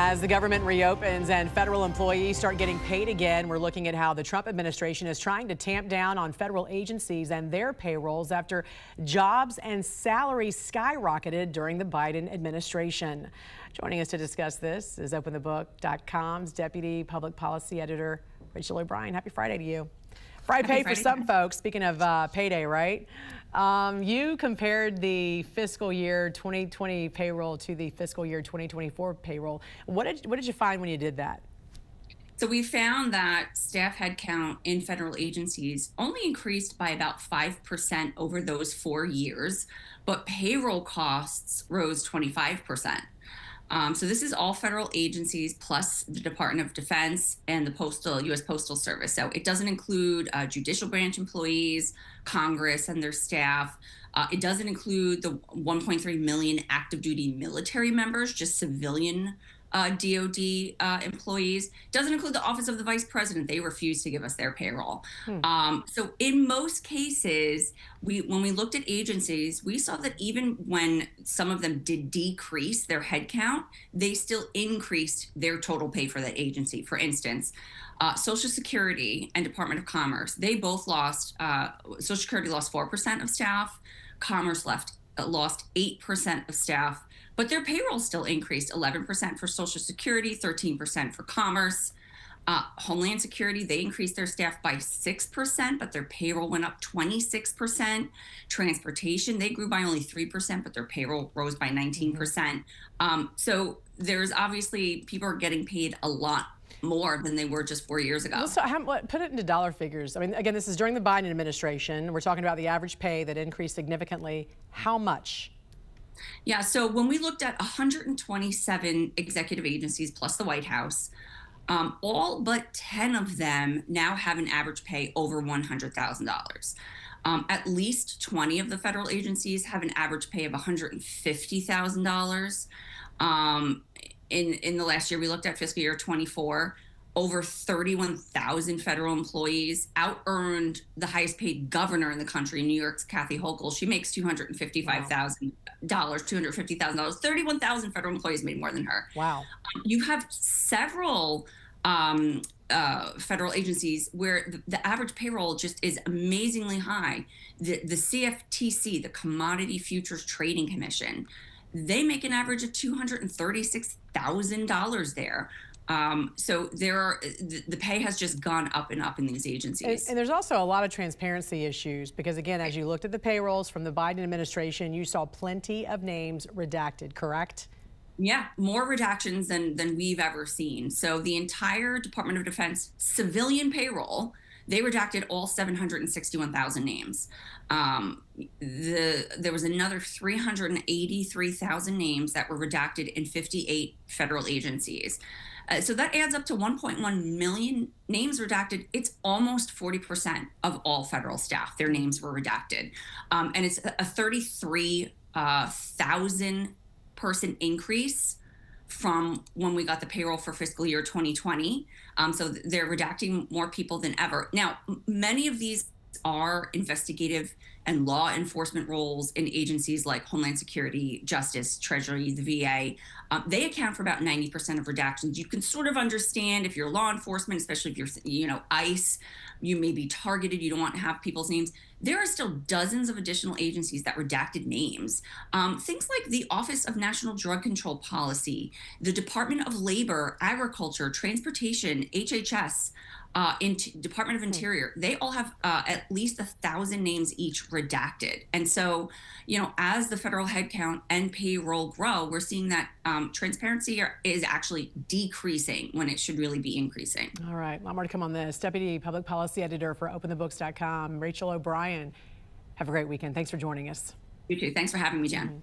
As the government reopens and federal employees start getting paid again, we're looking at how the Trump administration is trying to tamp down on federal agencies and their payrolls after jobs and salaries skyrocketed during the Biden administration. Joining us to discuss this is OpenTheBook.com's Deputy Public Policy Editor, Rachel O'Brien. Happy Friday to you. Friday for some folks. Speaking of payday, right? You compared the fiscal year 2020 payroll to the fiscal year 2024 payroll. What did you find when you did that? So we found that staff headcount in federal agencies only increased by about 5% over those 4 years, but payroll costs rose 25%. So this is all federal agencies plus the Department of Defense and the U.S. Postal Service. So it doesn't include judicial branch employees, Congress and their staff. It doesn't include the 1.3 million active duty military members, just civilian DOD employees. Doesn't include the Office of the Vice President. They refuse to give us their payroll. So in most cases, when we looked at agencies, we saw that even when some of them did decrease their headcount, they still increased their total pay for that agency. For instance, Social Security and Department of Commerce, they both lost, Social Security lost 4% of staff, Commerce lost 8% of staff, but their payroll still increased 11% for Social Security, 13% for Commerce. Homeland Security, they increased their staff by 6%, but their payroll went up 26%. Transportation, they grew by only 3%, but their payroll rose by 19%. So there's obviously, people are getting paid a lot more than they were just 4 years ago. So put it into dollar figures. I mean, again, this is during the Biden administration. We're talking about the average pay that increased significantly. How much? Yeah, so when we looked at 127 executive agencies plus the White House, all but 10 of them now have an average pay over $100,000. At least 20 of the federal agencies have an average pay of $150,000. In the last year, we looked at fiscal year 24, over 31,000 federal employees out-earned the highest paid governor in the country, New York's Kathy Hochul. She makes $255,000, $250,000. 31,000 federal employees made more than her. Wow. You have several federal agencies where the average payroll just is amazingly high. The CFTC, the Commodity Futures Trading Commission, they make an average of $236,000 there. So the pay has just gone up and up in these agencies. And there's also a lot of transparency issues because, again, as you looked at the payrolls from the Biden administration, you saw plenty of names redacted, correct? Yeah, more redactions than we've ever seen. So the entire Department of Defense civilian payroll, they redacted all 761,000 names. There was another 383,000 names that were redacted in 58 federal agencies. So that adds up to 1.1 million names redacted. It's almost 40% of all federal staff. Their names were redacted. And it's a 33,000 person increase from when we got the payroll for fiscal year 2020. So they're redacting more people than ever. Now, many of these are investigative and law enforcement roles in agencies like Homeland Security, Justice, Treasury, the VA. They account for about 90% of redactions. You can sort of understand if you're law enforcement, especially if you're, ICE, you may be targeted, you don't want to have people's names. There are still dozens of additional agencies that redacted names. Things like the Office of National Drug Control Policy, the Department of Labor, Agriculture, Transportation, HHS, Department of Interior, they all have at least 1,000 names each redacted. And so, as the federal headcount and payroll grow, we're seeing that transparency is actually decreasing when it should really be increasing. All right, a lot more to come on this. Deputy Public Policy Editor for OpenTheBooks.com, Rachel O'Brien. Have a great weekend. Thanks for joining us. You too. Thanks for having me, Jen.